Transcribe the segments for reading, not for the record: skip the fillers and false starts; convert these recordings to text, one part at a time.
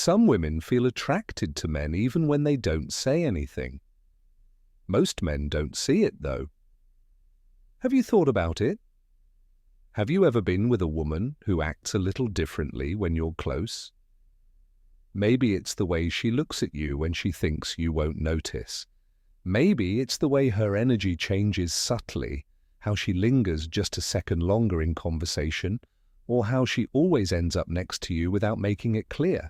Some women feel attracted to men even when they don't say anything. Most men don't see it, though. Have you thought about it? Have you ever been with a woman who acts a little differently when you're close? Maybe it's the way she looks at you when she thinks you won't notice. Maybe it's the way her energy changes subtly, how she lingers just a second longer in conversation, or how she always ends up next to you without making it clear.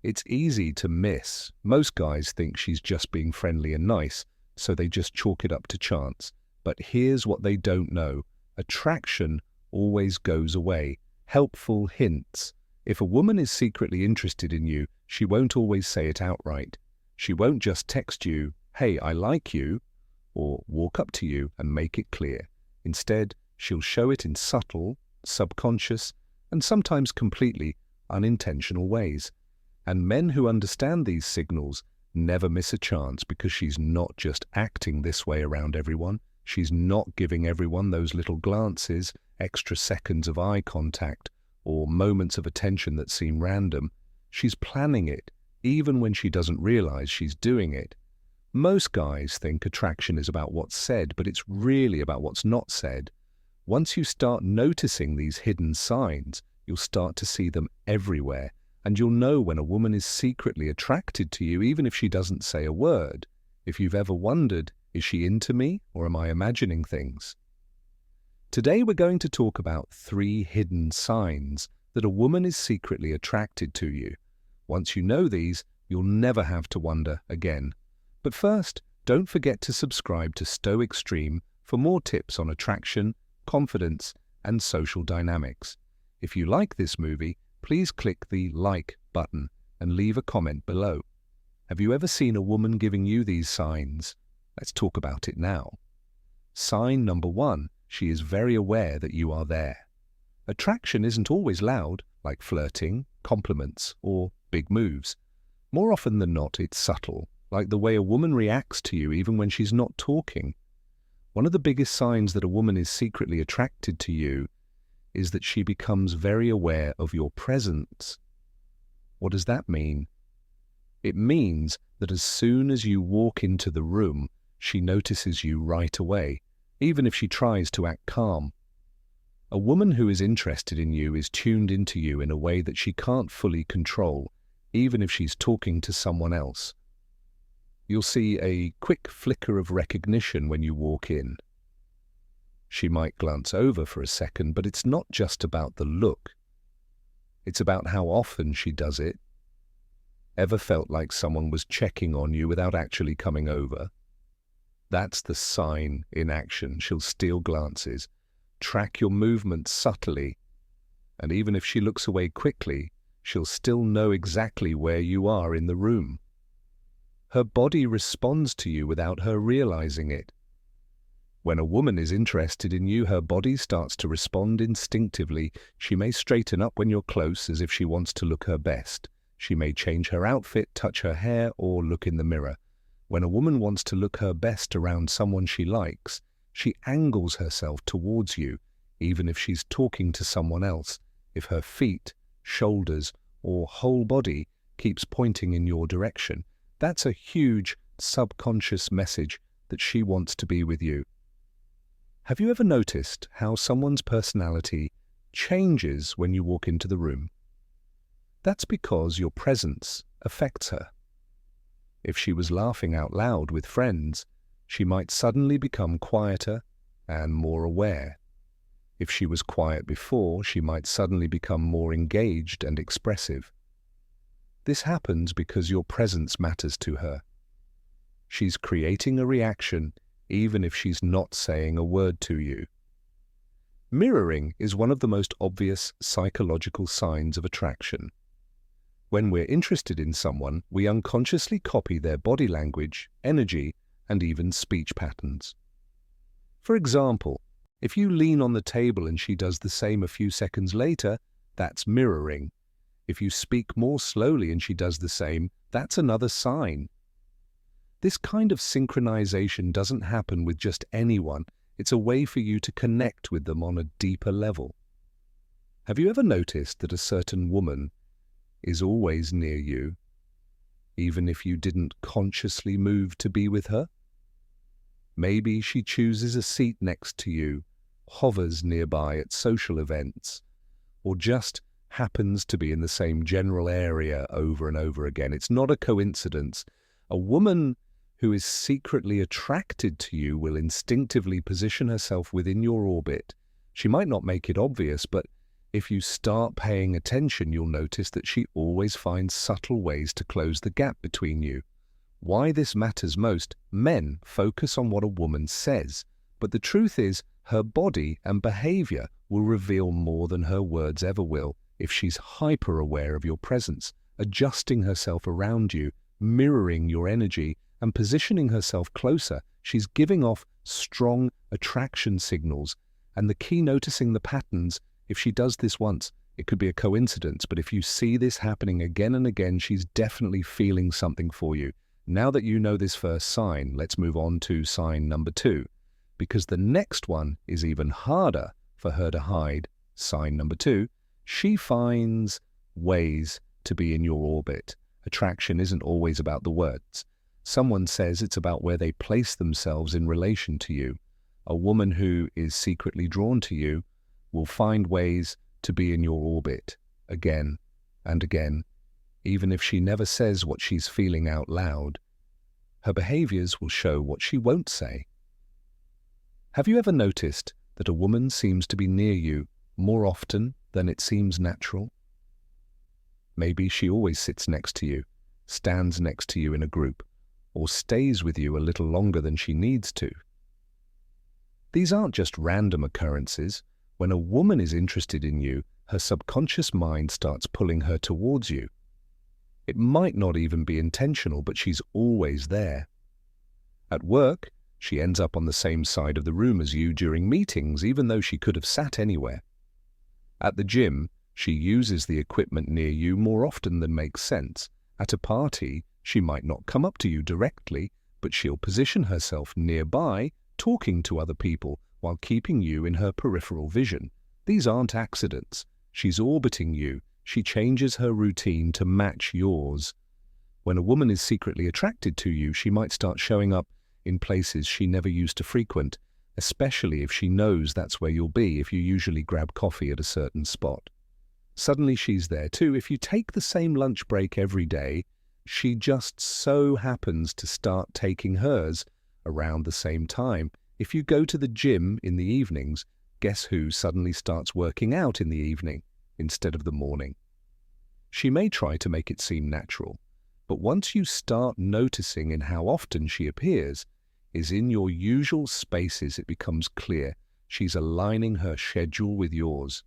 It's easy to miss. Most guys think she's just being friendly and nice, so they just chalk it up to chance. But here's what they don't know. Attraction always goes away. Helpful hints. If a woman is secretly interested in you, she won't always say it outright. She won't just text you, "Hey, I like you," or walk up to you and make it clear. Instead, she'll show it in subtle, subconscious, and sometimes completely unintentional ways. And men who understand these signals never miss a chance, because she's not just acting this way around everyone. She's not giving everyone those little glances, extra seconds of eye contact, or moments of attention that seem random. She's planning it, even when she doesn't realize she's doing it. Most guys think attraction is about what's said, but it's really about what's not said. Once you start noticing these hidden signs, you'll start to see them everywhere, and you'll know when a woman is secretly attracted to you, even if she doesn't say a word. If you've ever wondered, is she into me, or am I imagining things? Today we're going to talk about 3 hidden signs that a woman is secretly attracted to you. Once you know these, you'll never have to wonder again. But first, don't forget to subscribe to Stoic Stream for more tips on attraction, confidence, and social dynamics. If you like this movie, please click the like button and leave a comment below. Have you ever seen a woman giving you these signs? Let's talk about it now. Sign number 1, she is very aware that you are there. Attraction isn't always loud, like flirting, compliments, or big moves. More often than not, it's subtle, like the way a woman reacts to you even when she's not talking. One of the biggest signs that a woman is secretly attracted to you is that she becomes very aware of your presence. What does that mean? It means that as soon as you walk into the room, she notices you right away, even if she tries to act calm. A woman who is interested in you is tuned into you in a way that she can't fully control, even if she's talking to someone else. You'll see a quick flicker of recognition when you walk in. She might glance over for a second, but it's not just about the look. It's about how often she does it. Ever felt like someone was checking on you without actually coming over? That's the sign in action. She'll steal glances, track your movements subtly, and even if she looks away quickly, she'll still know exactly where you are in the room. Her body responds to you without her realizing it. When a woman is interested in you, her body starts to respond instinctively. She may straighten up when you're close, as if she wants to look her best. She may change her outfit, touch her hair, or look in the mirror. When a woman wants to look her best around someone she likes, she angles herself towards you, even if she's talking to someone else. If her feet, shoulders, or whole body keeps pointing in your direction, that's a huge subconscious message that she wants to be with you. Have you ever noticed how someone's personality changes when you walk into the room? That's because your presence affects her. If she was laughing out loud with friends, she might suddenly become quieter and more aware. If she was quiet before, she might suddenly become more engaged and expressive. This happens because your presence matters to her. She's creating a reaction even if she's not saying a word to you. Mirroring is one of the most obvious psychological signs of attraction. When we're interested in someone, we unconsciously copy their body language, energy, and even speech patterns. For example, if you lean on the table and she does the same a few seconds later, that's mirroring. If you speak more slowly and she does the same, that's another sign. This kind of synchronization doesn't happen with just anyone. It's a way for you to connect with them on a deeper level. Have you ever noticed that a certain woman is always near you, even if you didn't consciously move to be with her? Maybe she chooses a seat next to you, hovers nearby at social events, or just happens to be in the same general area over and over again. It's not a coincidence. A woman who is secretly attracted to you will instinctively position herself within your orbit. She might not make it obvious, but if you start paying attention, you'll notice that she always finds subtle ways to close the gap between you. Why this matters most: men focus on what a woman says, but the truth is her body and behavior will reveal more than her words ever will. If she's hyper-aware of your presence, adjusting herself around you, mirroring your energy, and positioning herself closer, she's giving off strong attraction signals. And the key: noticing the patterns. If she does this once, it could be a coincidence, but if you see this happening again and again, she's definitely feeling something for you. Now that you know this first sign, let's move on to sign number 2, because the next one is even harder for her to hide. Sign number 2, she finds ways to be in your orbit. Attraction isn't always about the words. Someone says it's about where they place themselves in relation to you. A woman who is secretly drawn to you will find ways to be in your orbit again and again. Even if she never says what she's feeling out loud, her behaviors will show what she won't say. Have you ever noticed that a woman seems to be near you more often than it seems natural? Maybe she always sits next to you, stands next to you in a group, or stays with you a little longer than she needs to. These aren't just random occurrences. When a woman is interested in you, her subconscious mind starts pulling her towards you. It might not even be intentional, but she's always there. At work, she ends up on the same side of the room as you during meetings, even though she could have sat anywhere. At the gym, she uses the equipment near you more often than makes sense. At a party, she might not come up to you directly, but she'll position herself nearby, talking to other people while keeping you in her peripheral vision. These aren't accidents. She's orbiting you. She changes her routine to match yours. When a woman is secretly attracted to you, she might start showing up in places she never used to frequent, especially if she knows that's where you'll be if you usually grab coffee at a certain spot. Suddenly she's there too. If you take the same lunch break every day, she just so happens to start taking hers around the same time. If you go to the gym in the evenings, guess who suddenly starts working out in the evening instead of the morning? She may try to make it seem natural, but once you start noticing in how often she appears, is in your usual spaces, it becomes clear she's aligning her schedule with yours.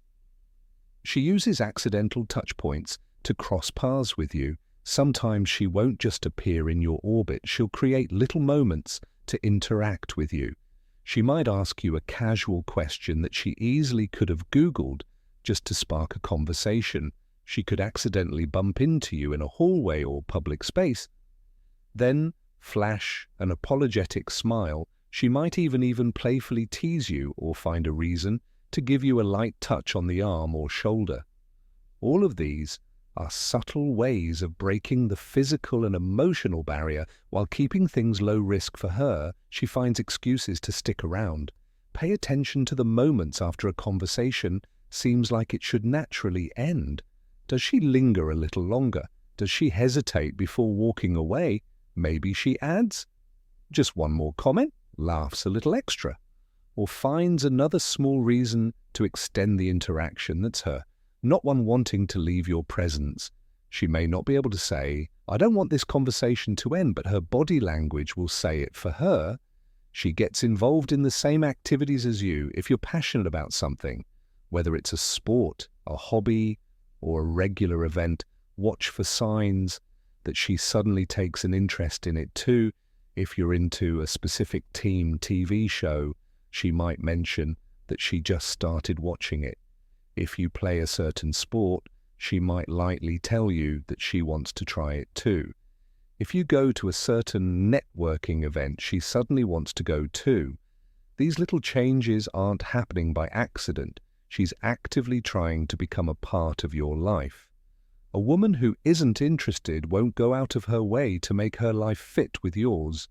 She uses accidental touch points to cross paths with you. Sometimes she won't just appear in your orbit, she'll create little moments to interact with you. She might ask you a casual question that she easily could have Googled just to spark a conversation. She could accidentally bump into you in a hallway or public space, then flash an apologetic smile. She might even playfully tease you or find a reason to give you a light touch on the arm or shoulder. All of these are subtle ways of breaking the physical and emotional barrier while keeping things low risk for her. She finds excuses to stick around. Pay attention to the moments after a conversation seems like it should naturally end. Does she linger a little longer? Does she hesitate before walking away? Maybe she adds just one more comment, laughs a little extra, or finds another small reason to extend the interaction that's her. Not one wanting to leave your presence. She may not be able to say, "I don't want this conversation to end," but her body language will say it for her. She gets involved in the same activities as you. If you're passionate about something, whether it's a sport, a hobby, or a regular event, watch for signs that she suddenly takes an interest in it too. If you're into a specific team TV show, she might mention that she just started watching it. If you play a certain sport, she might lightly tell you that she wants to try it too. If you go to a certain networking event, she suddenly wants to go too. These little changes aren't happening by accident. She's actively trying to become a part of your life. A woman who isn't interested won't go out of her way to make her life fit with yours.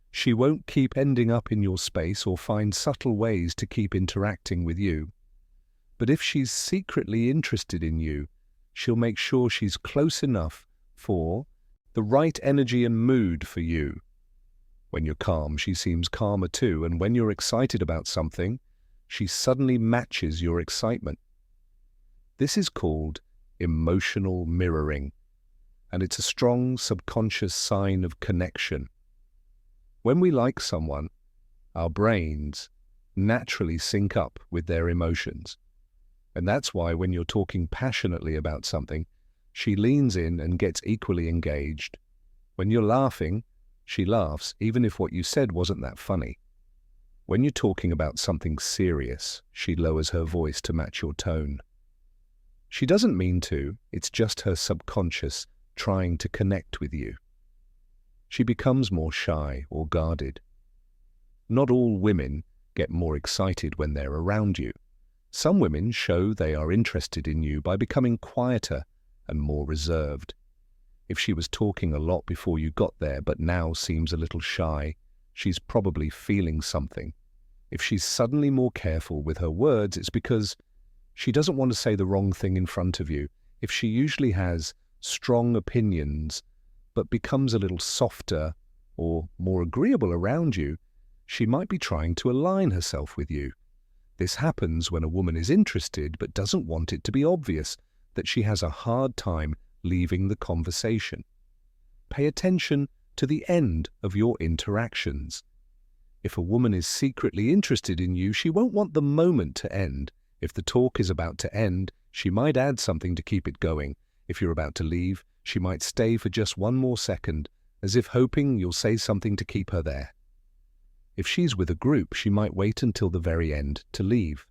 She won't keep ending up in your space or find subtle ways to keep interacting with you. But if she's secretly interested in you, she'll make sure she's close enough for the right energy and mood for you. When you're calm, she seems calmer too, and when you're excited about something, she suddenly matches your excitement. This is called emotional mirroring, and it's a strong subconscious sign of connection. When we like someone, our brains naturally sync up with their emotions. And that's why when you're talking passionately about something, she leans in and gets equally engaged. When you're laughing, she laughs, even if what you said wasn't that funny. When you're talking about something serious, she lowers her voice to match your tone. She doesn't mean to, it's just her subconscious trying to connect with you. She becomes more shy or guarded. Not all women get more excited when they're around you. Some women show they are interested in you by becoming quieter and more reserved. If she was talking a lot before you got there but now seems a little shy, she's probably feeling something. If she's suddenly more careful with her words, it's because she doesn't want to say the wrong thing in front of you. If she usually has strong opinions but becomes a little softer or more agreeable around you, she might be trying to align herself with you. This happens when a woman is interested but doesn't want it to be obvious that she has a hard time leaving the conversation. Pay attention to the end of your interactions. If a woman is secretly interested in you, she won't want the moment to end. If the talk is about to end, she might add something to keep it going. If you're about to leave, she might stay for just one more second, as if hoping you'll say something to keep her there. If she's with a group, she might wait until the very end to leave.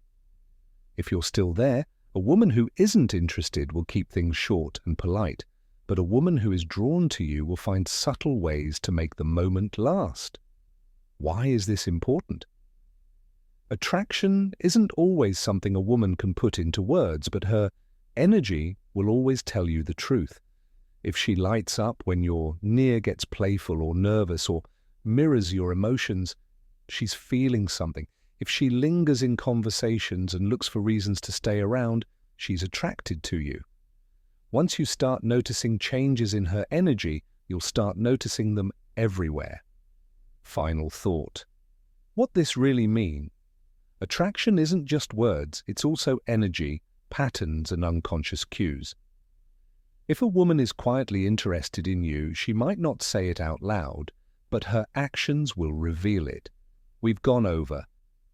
If you're still there, a woman who isn't interested will keep things short and polite, but a woman who is drawn to you will find subtle ways to make the moment last. Why is this important? Attraction isn't always something a woman can put into words, but her energy will always tell you the truth. If she lights up when you're near, gets playful or nervous, or mirrors your emotions, she's feeling something. If she lingers in conversations and looks for reasons to stay around, she's attracted to you. Once you start noticing changes in her energy, you'll start noticing them everywhere. Final thought. What this really means? Attraction isn't just words, it's also energy, patterns, and unconscious cues. If a woman is quietly interested in you, she might not say it out loud, but her actions will reveal it. We've gone over.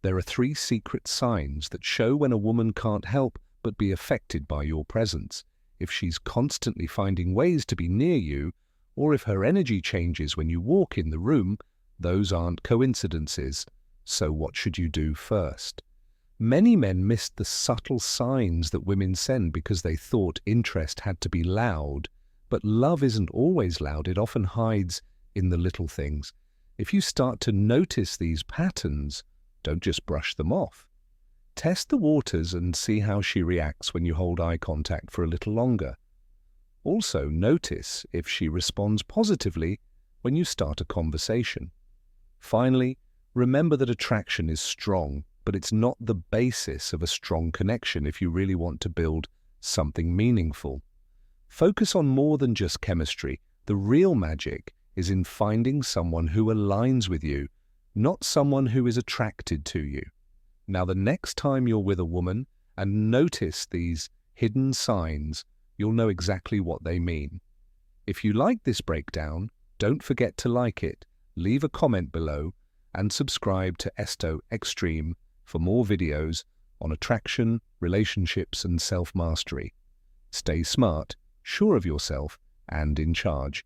There are 3 secret signs that show when a woman can't help but be affected by your presence. If she's constantly finding ways to be near you, or if her energy changes when you walk in the room, those aren't coincidences. So what should you do first? Many men missed the subtle signs that women send because they thought interest had to be loud. But love isn't always loud, it often hides in the little things. If you start to notice these patterns, don't just brush them off. Test the waters and see how she reacts when you hold eye contact for a little longer. Also, notice if she responds positively when you start a conversation. Finally, remember that attraction is strong, but it's not the basis of a strong connection if you really want to build something meaningful. Focus on more than just chemistry. The real magic is in finding someone who aligns with you, not someone who is attracted to you. Now, the next time you're with a woman and notice these hidden signs, you'll know exactly what they mean. If you like this breakdown, don't forget to like it, leave a comment below, and subscribe to Esto Extreme for more videos on attraction, relationships, and self-mastery. Stay smart, sure of yourself, and in charge.